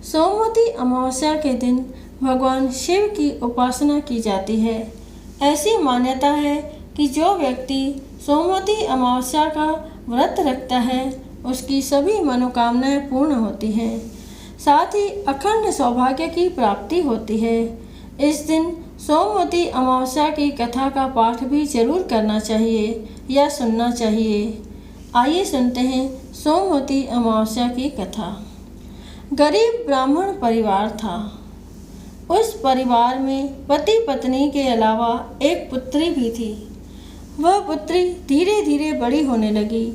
सोमवती अमावस्या के दिन भगवान शिव की उपासना की जाती है। ऐसी मान्यता है कि जो व्यक्ति सोमवती अमावस्या का व्रत रखता है उसकी सभी मनोकामनाएं पूर्ण होती हैं। साथ ही अखंड सौभाग्य की प्राप्ति होती है। इस दिन सोमवती अमावस्या की कथा का पाठ भी जरूर करना चाहिए या सुनना चाहिए। आइए सुनते हैं सोमवती अमावस्या की कथा। गरीब ब्राह्मण परिवार था। उस परिवार में पति पत्नी के अलावा एक पुत्री भी थी। वह पुत्री धीरे धीरे बड़ी होने लगी।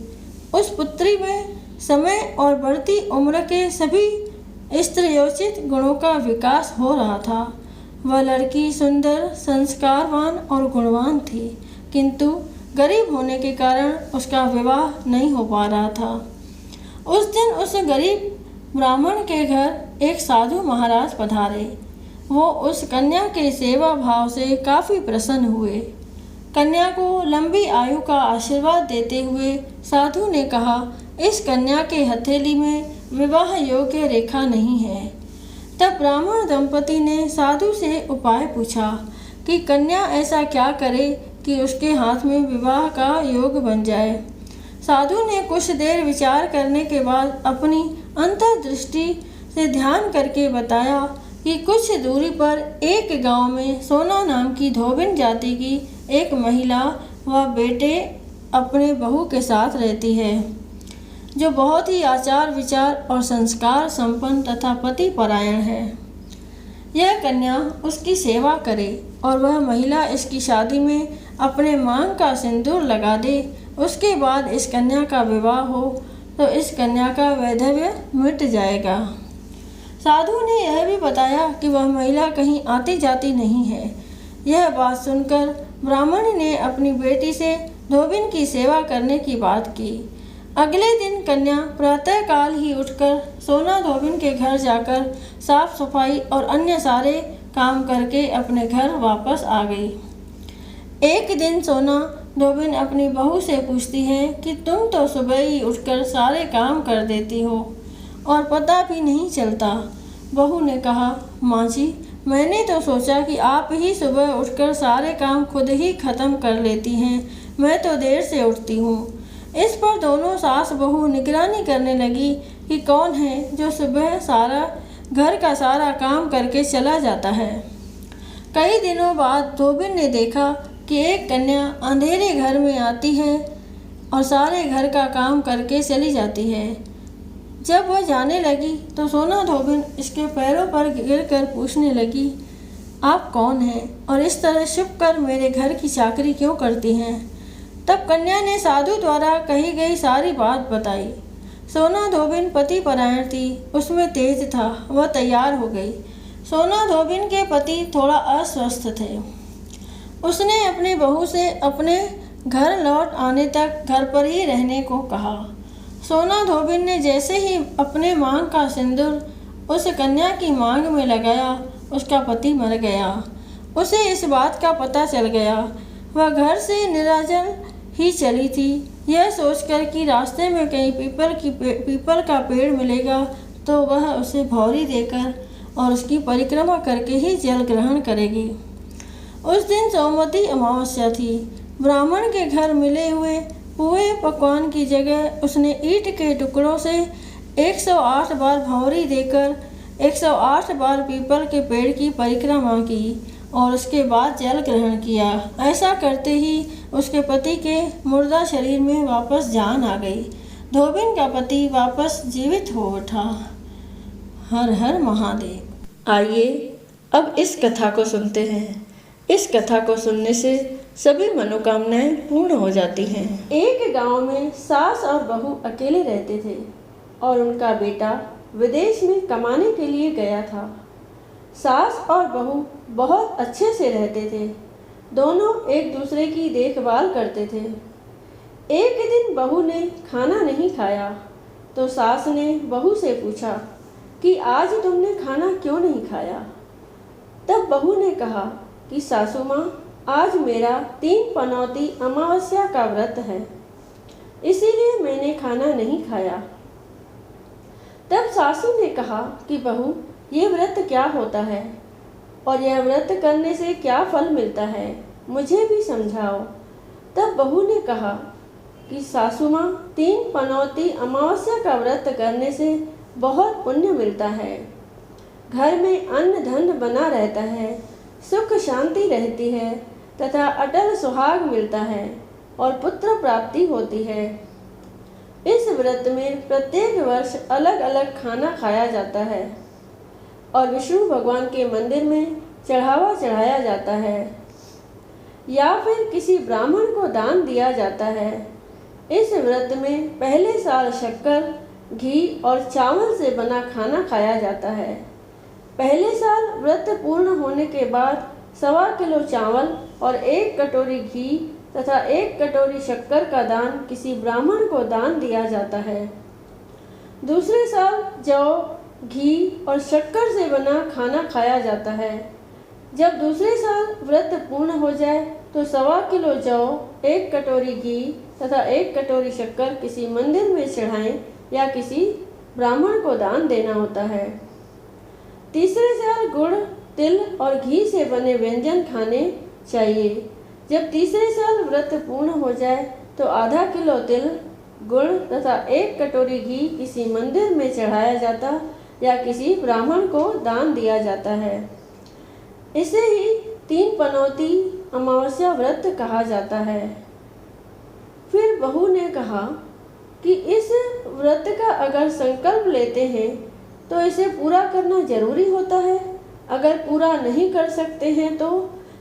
उस पुत्री में समय और बढ़ती उम्र के सभी स्त्रियोचित गुणों का विकास हो रहा था। वह लड़की सुंदर, संस्कारवान और गुणवान थी, किंतु गरीब होने के कारण उसका विवाह नहीं हो पा रहा था। उस दिन उस गरीब ब्राह्मण के घर एक साधु महाराज पधारे। वो उस कन्या के सेवा भाव से काफ़ी प्रसन्न हुए। कन्या को लंबी आयु का आशीर्वाद देते हुए साधु ने कहा, इस कन्या के हथेली में विवाह योग्य रेखा नहीं है। तब ब्राह्मण दंपति ने साधु से उपाय पूछा कि कन्या ऐसा क्या करे कि उसके हाथ में विवाह का योग बन जाए। साधु ने कुछ देर विचार करने के बाद अपनी अंतर्दृष्टि से ध्यान करके बताया कि कुछ दूरी पर एक गांव में सोना नाम की धोबिन जाति की एक महिला व बेटे अपने बहू के साथ रहती है, जो बहुत ही आचार विचार और संस्कार संपन्न तथा पति परायण है। यह कन्या उसकी सेवा करे और वह महिला इसकी शादी में अपने मांग का सिंदूर लगा दे। उसके बाद इस कन्या का विवाह हो तो इस कन्या का वैधव्य मिट जाएगा। साधु ने यह भी बताया कि वह महिला कहीं आती जाती नहीं है। यह बात सुनकर ब्राह्मण ने अपनी बेटी से धोबिन की सेवा करने की बात की। अगले दिन कन्या प्रातःकाल ही उठकर सोना धोबिन के घर जाकर साफ सफाई और अन्य सारे काम करके अपने घर वापस आ गई। एक दिन सोना धोबिन अपनी बहू से पूछती है कि तुम तो सुबह ही उठकर सारे काम कर देती हो और पता भी नहीं चलता। बहू ने कहा, माँ जी, मैंने तो सोचा कि आप ही सुबह उठकर सारे काम खुद ही खत्म कर लेती हैं, मैं तो देर से उठती हूँ। इस पर दोनों सास बहू निगरानी करने लगी कि कौन है जो सुबह सारा घर का सारा काम करके चला जाता है। कई दिनों बाद धोबिन ने देखा कि एक कन्या अंधेरे घर में आती है और सारे घर का काम करके चली जाती है। जब वह जाने लगी तो सोना धोबिन इसके पैरों पर गिरकर पूछने लगी, आप कौन हैं और इस तरह छुप कर मेरे घर की चाकरी क्यों करती हैं? तब कन्या ने साधु द्वारा कही गई सारी बात बताई। सोना धोबिन पति परायण थी, उसमें तेज था, वह तैयार हो गई। सोना धोबिन के पति थोड़ा अस्वस्थ थे। उसने अपनी बहू से अपने घर लौट आने तक घर पर ही रहने को कहा। सोना धोबिन ने जैसे ही अपने मांग का सिंदूर उस कन्या की मांग में लगाया, उसका पति मर गया। उसे इस बात का पता चल गया। वह घर से निराजन ही चली थी। यह सोचकर कि रास्ते में कहीं पीपल का पेड़ मिलेगा तो वह उसे भौरी देकर और उसकी परिक्रमा करके ही जल ग्रहण करेगी। उस दिन सोमवती अमावस्या थी। ब्राह्मण के घर मिले हुए पुए पकवान की जगह उसने ईंट के टुकड़ों से 108 बार भौरी देकर 108 बार पीपल के पेड़ की परिक्रमा की और उसके बाद जल ग्रहण किया। ऐसा करते ही उसके पति के मुर्दा शरीर में वापस जान आ गई। धोबिन का पति वापस जीवित हो उठा। हर हर महादेव। आइए अब इस कथा को सुनते हैं। इस कथा को सुनने से सभी मनोकामनाएं पूर्ण हो जाती हैं। एक गांव में सास और बहू अकेले रहते थे और उनका बेटा विदेश में कमाने के लिए गया था। सास और बहू बहुत अच्छे से रहते थे। दोनों एक दूसरे की देखभाल करते थे। एक दिन बहू ने खाना नहीं खाया तो सास ने बहू से पूछा कि आज तुमने खाना क्यों नहीं खाया? तब बहू ने कहा कि सासू माँ, आज मेरा 3 पनौती अमावस्या का व्रत है, इसीलिए मैंने खाना नहीं खाया। तब सासू ने कहा कि बहू, ये व्रत क्या होता है और यह व्रत करने से क्या फल मिलता है, मुझे भी समझाओ। तब बहू ने कहा कि सासू माँ, 3 पनौती अमावस्या का व्रत करने से बहुत पुण्य मिलता है। घर में अन्न धन बना रहता है, सुख शांति रहती है तथा अटल सुहाग मिलता है और पुत्र प्राप्ति होती है। इस व्रत में प्रत्येक वर्ष अलग अलग खाना खाया जाता है और विष्णु भगवान के मंदिर में चढ़ावा चढ़ाया जाता है या फिर किसी ब्राह्मण को दान दिया जाता है। इस व्रत में पहले साल शक्कर, घी और चावल से बना खाना खाया जाता है। पहले साल व्रत पूर्ण होने के बाद 1.25 किलो चावल और 1 कटोरी घी तथा 1 कटोरी शक्कर का दान किसी ब्राह्मण को दान दिया जाता है। दूसरे साल जौ, घी और शक्कर से बना खाना खाया जाता है। जब दूसरे साल व्रत पूर्ण हो जाए तो 1.25 किलो जौ, 1 कटोरी घी तथा 1 कटोरी शक्कर किसी मंदिर में चढ़ाएं या किसी ब्राह्मण को दान देना होता है। तीसरे साल गुड़, तिल और घी से बने व्यंजन खाने चाहिए। जब तीसरे साल व्रत पूर्ण हो जाए तो आधा किलो तिल, गुड़ तथा 1 कटोरी घी किसी मंदिर में चढ़ाया जाता या किसी ब्राह्मण को दान दिया जाता है। इसे ही 3 पनौती अमावस्या व्रत कहा जाता है। फिर बहू ने कहा कि इस व्रत का अगर संकल्प लेते हैं तो इसे पूरा करना जरूरी होता है। अगर पूरा नहीं कर सकते हैं तो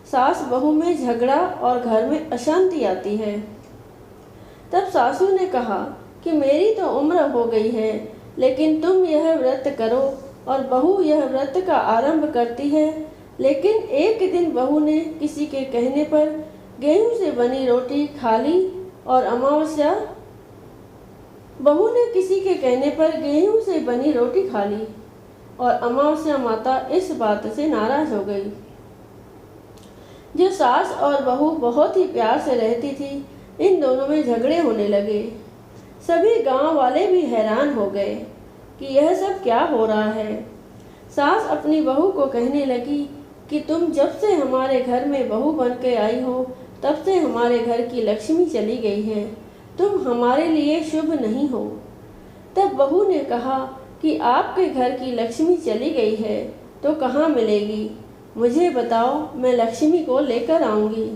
सास बहू में झगड़ा और घर में अशांति आती है। तब सासू ने कहा कि मेरी तो उम्र हो गई है, लेकिन तुम यह व्रत करो। और बहू यह व्रत का आरंभ करती है, लेकिन एक दिन बहू ने किसी के कहने पर गेहूं से बनी रोटी खा ली और अमावस्या माता इस बात से नाराज हो गई। जो सास और बहू बहुत ही प्यार से रहती थी, इन दोनों में झगड़े होने लगे। सभी गांव वाले भी हैरान हो गए कि यह सब क्या हो रहा है। सास अपनी बहू को कहने लगी कि तुम जब से हमारे घर में बहू बन के आई हो, तब से हमारे घर की लक्ष्मी चली गई है। तुम हमारे लिए शुभ नहीं हो। तब बहू ने कहा कि आपके घर की लक्ष्मी चली गई है तो कहाँ मिलेगी, मुझे बताओ, मैं लक्ष्मी को लेकर आऊँगी।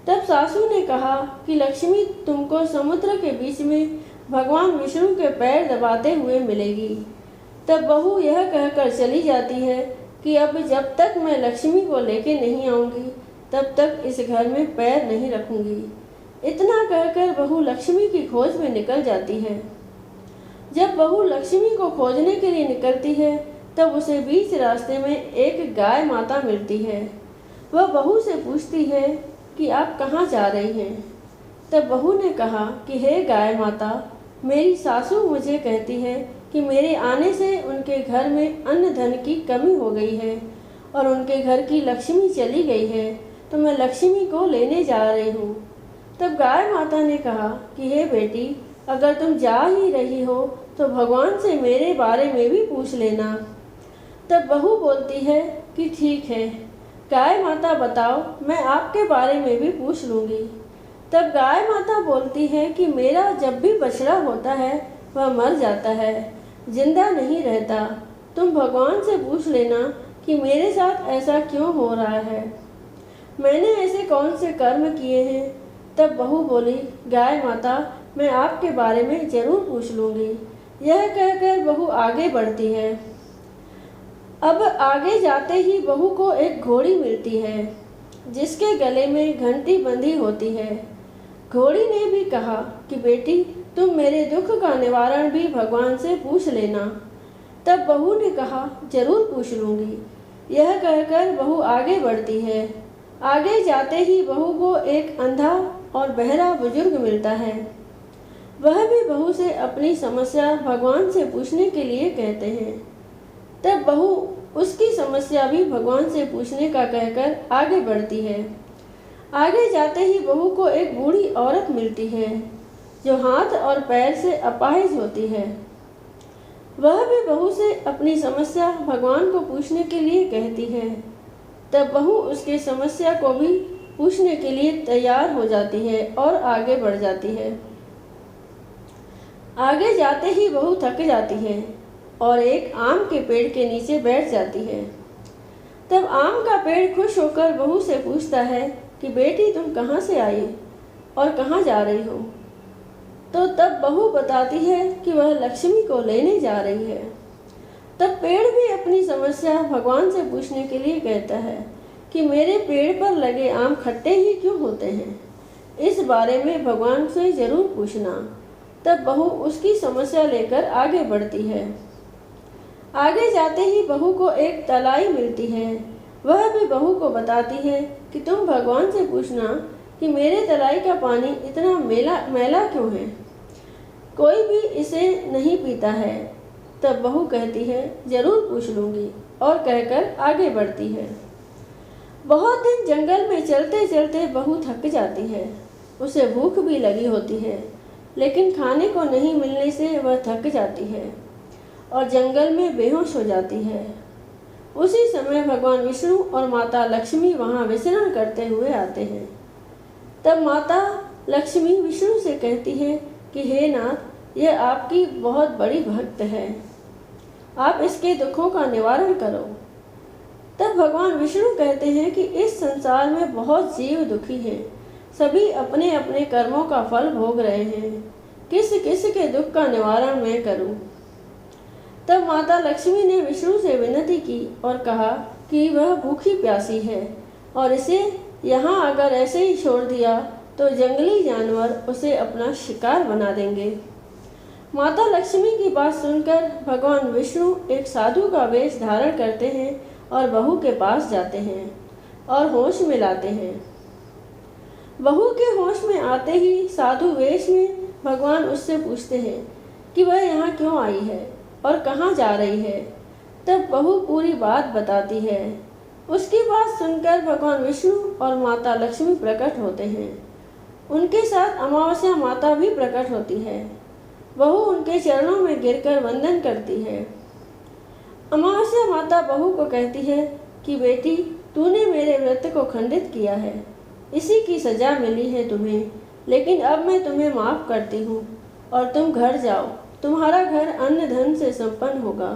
तब सासू ने कहा कि लक्ष्मी तुमको समुद्र के बीच में भगवान विष्णु के पैर दबाते हुए मिलेगी। तब बहू यह कहकर चली जाती है कि अब जब तक मैं लक्ष्मी को लेके नहीं आऊँगी तब तक इस घर में पैर नहीं रखूँगी। इतना कहकर बहू लक्ष्मी की खोज में निकल जाती है। जब बहू लक्ष्मी को खोजने के लिए निकलती है तब उसे बीच रास्ते में एक गाय माता मिलती है। वह बहू से पूछती है कि आप कहाँ जा रही हैं। तब बहू ने कहा कि हे गाय माता, मेरी सासू मुझे कहती है कि मेरे आने से उनके घर में अन्न धन की कमी हो गई है और उनके घर की लक्ष्मी चली गई है, तो मैं लक्ष्मी को लेने जा रही हूँ। तब गाय माता ने कहा कि हे बेटी, अगर तुम जा ही रही हो तो भगवान से मेरे बारे में भी पूछ लेना। तब बहू बोलती है कि ठीक है गाय माता, बताओ, मैं आपके बारे में भी पूछ लूँगी। तब गाय माता बोलती है कि मेरा जब भी बछड़ा होता है वह मर जाता है, जिंदा नहीं रहता। तुम भगवान से पूछ लेना कि मेरे साथ ऐसा क्यों हो रहा है, मैंने ऐसे कौन से कर्म किए हैं। तब बहू बोली, गाय माता, मैं आपके बारे में ज़रूर पूछ लूँगी। यह कहकर बहू आगे बढ़ती है। अब आगे जाते ही बहू को एक घोड़ी मिलती है जिसके गले में घंटी बंधी होती है। घोड़ी ने भी कहा कि बेटी, तुम मेरे दुख का निवारण भी भगवान से पूछ लेना। तब बहू ने कहा, जरूर पूछ लूँगी। यह कहकर बहू आगे बढ़ती है। आगे जाते ही बहू को एक अंधा और बहरा बुजुर्ग मिलता है। वह भी बहू से अपनी समस्या भगवान से पूछने के लिए कहते हैं। तब बहू उसकी समस्या भी भगवान से पूछने का कहकर आगे बढ़ती है। आगे जाते ही बहू को एक बूढ़ी औरत मिलती है जो हाथ और पैर से अपाहिज होती है। वह भी बहू से अपनी समस्या भगवान को पूछने के लिए कहती है। तब बहू उसके समस्या को भी पूछने के लिए तैयार हो जाती है और आगे बढ़ जाती है। आगे जाते ही बहू थक जाती है और एक आम के पेड़ के नीचे बैठ जाती है। तब आम का पेड़ खुश होकर बहू से पूछता है कि बेटी, तुम कहाँ से आई और कहाँ जा रही हो? तो तब बहू बताती है कि वह लक्ष्मी को लेने जा रही है। तब पेड़ भी अपनी समस्या भगवान से पूछने के लिए कहता है कि मेरे पेड़ पर लगे आम खट्टे ही क्यों होते हैं, इस बारे में भगवान से जरूर पूछना। तब बहू उसकी समस्या लेकर आगे बढ़ती है। आगे जाते ही बहू को एक तलाई मिलती है। वह भी बहू को बताती है कि तुम भगवान से पूछना कि मेरे तलाई का पानी इतना मैला क्यों है, कोई भी इसे नहीं पीता है। तब बहू कहती है जरूर पूछ लूँगी और कहकर आगे बढ़ती है। बहुत दिन जंगल में चलते चलते बहू थक जाती है। उसे भूख भी लगी होती है, लेकिन खाने को नहीं मिलने से वह थक जाती है और जंगल में बेहोश हो जाती है। उसी समय भगवान विष्णु और माता लक्ष्मी वहाँ विचरण करते हुए आते हैं। तब माता लक्ष्मी विष्णु से कहती है कि हे नाथ, यह आपकी बहुत बड़ी भक्त है, आप इसके दुखों का निवारण करो। तब भगवान विष्णु कहते हैं कि इस संसार में बहुत जीव दुखी हैं, सभी अपने अपने कर्मों का फल भोग रहे हैं, किस किस के दुख का निवारण मैं करूं। तब माता लक्ष्मी ने विष्णु से विनती की और कहा कि वह भूखी प्यासी है और इसे यहाँ अगर ऐसे ही छोड़ दिया तो जंगली जानवर उसे अपना शिकार बना देंगे। माता लक्ष्मी की बात सुनकर भगवान विष्णु एक साधु का वेश धारण करते हैं और बहू के पास जाते हैं और होश में लाते हैं। बहू के होश में आते ही साधु वेश में भगवान उससे पूछते हैं कि वह यहाँ क्यों आई है और कहाँ जा रही है। तब बहू पूरी बात बताती है। उसकी बात सुनकर भगवान विष्णु और माता लक्ष्मी प्रकट होते हैं। उनके साथ अमावस्या माता भी प्रकट होती है। बहू उनके चरणों में गिरकर वंदन करती है। अमावस्या माता बहू को कहती है कि बेटी, तूने मेरे व्रत को खंडित किया है, इसी की सजा मिली है तुम्हें, लेकिन अब मैं तुम्हें माफ़ करती हूँ और तुम घर जाओ। तुम्हारा घर अन्न धन से संपन्न होगा,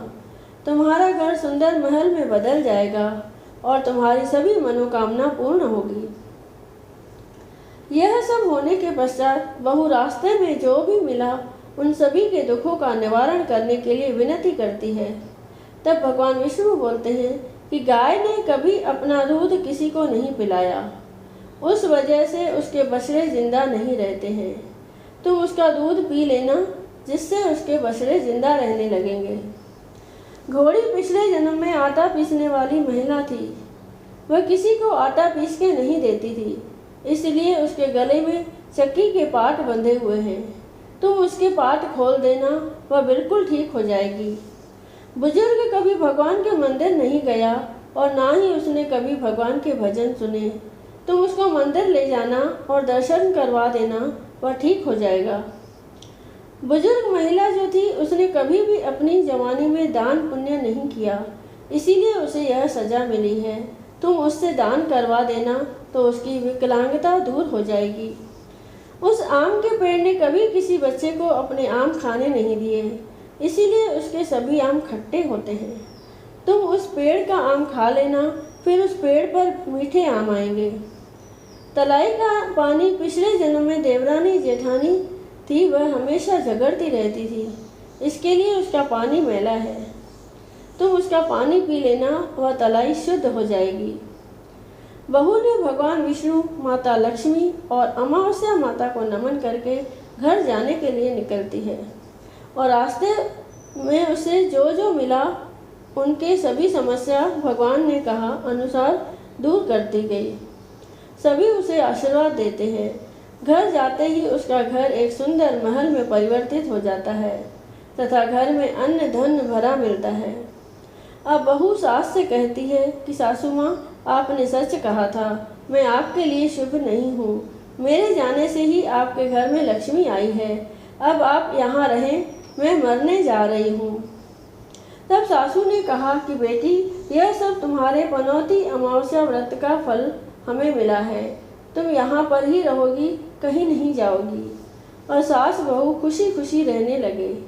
तुम्हारा घर सुंदर महल में बदल जाएगा और तुम्हारी सभी मनोकामना पूर्ण होगी। यह सब होने के पश्चात बहू रास्ते में जो भी मिला उन सभी के दुखों का निवारण करने के लिए विनती करती है। तब भगवान विष्णु बोलते हैं कि गाय ने कभी अपना दूध किसी को नहीं पिलाया, उस वजह से उसके बछड़े जिंदा नहीं रहते हैं। तुम उसका दूध पी लेना, जिससे उसके बछड़े जिंदा रहने लगेंगे। घोड़ी पिछले जन्म में आटा पीसने वाली महिला थी। वह किसी को आटा पीस के नहीं देती थी, इसलिए उसके गले में चक्की के पाट बंधे हुए हैं। तुम उसके पाट खोल देना, वह बिल्कुल ठीक हो जाएगी। बुजुर्ग कभी भगवान के मंदिर नहीं गया और ना ही उसने कभी भगवान के भजन सुने। तुम उसको मंदिर ले जाना और दर्शन करवा देना, वह ठीक हो जाएगा। बुजुर्ग महिला जो थी, उसने कभी भी अपनी जवानी में दान पुण्य नहीं किया, इसीलिए उसे यह सजा मिली है। तुम उससे दान करवा देना तो उसकी विकलांगता दूर हो जाएगी। उस आम के पेड़ ने कभी किसी बच्चे को अपने आम खाने नहीं दिए, इसीलिए उसके सभी आम खट्टे होते हैं। तुम उस पेड़ का आम खा लेना, फिर उस पेड़ पर मीठे आम आएंगे। तलाई का पानी पिछले जन्म में देवरानी जेठानी थी, वह हमेशा झगड़ती रहती थी, इसके लिए उसका पानी मैला है। तुम उसका पानी पी लेना, वह तलाई शुद्ध हो जाएगी। बहू ने भगवान विष्णु, माता लक्ष्मी और अमावस्या माता को नमन करके घर जाने के लिए निकलती है और रास्ते में उसे जो जो मिला उनके सभी समस्या भगवान ने कहा अनुसार दूर करती गई। सभी उसे आशीर्वाद देते हैं। घर जाते ही उसका घर एक सुंदर महल में परिवर्तित हो जाता है तथा घर में अन्न धन भरा मिलता है। अब बहू सास से कहती है कि सासू माँ, आपने सच कहा था, मैं आपके लिए शुभ नहीं हूँ। मेरे जाने से ही आपके घर में लक्ष्मी आई है। अब आप यहाँ रहें, मैं मरने जा रही हूँ। तब सासू ने कहा कि बेटी, यह सब तुम्हारे पनौती अमावस्या व्रत का फल हमें मिला है। तुम यहाँ पर ही रहोगी, कहीं नहीं जाओगी। और सास बहू खुशी खुशी रहने लगे।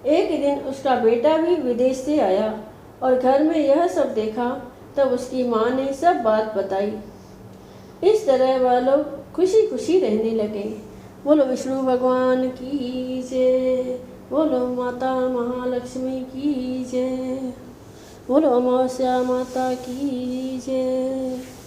एक दिन उसका बेटा भी विदेश से आया और घर में यह सब देखा। तब उसकी माँ ने सब बात बताई। इस तरह वह लोग खुशी खुशी रहने लगे। बोलो विष्णु भगवान की जय। बोलो माता महालक्ष्मी की जय। बोलो अमावस्या माता की जय।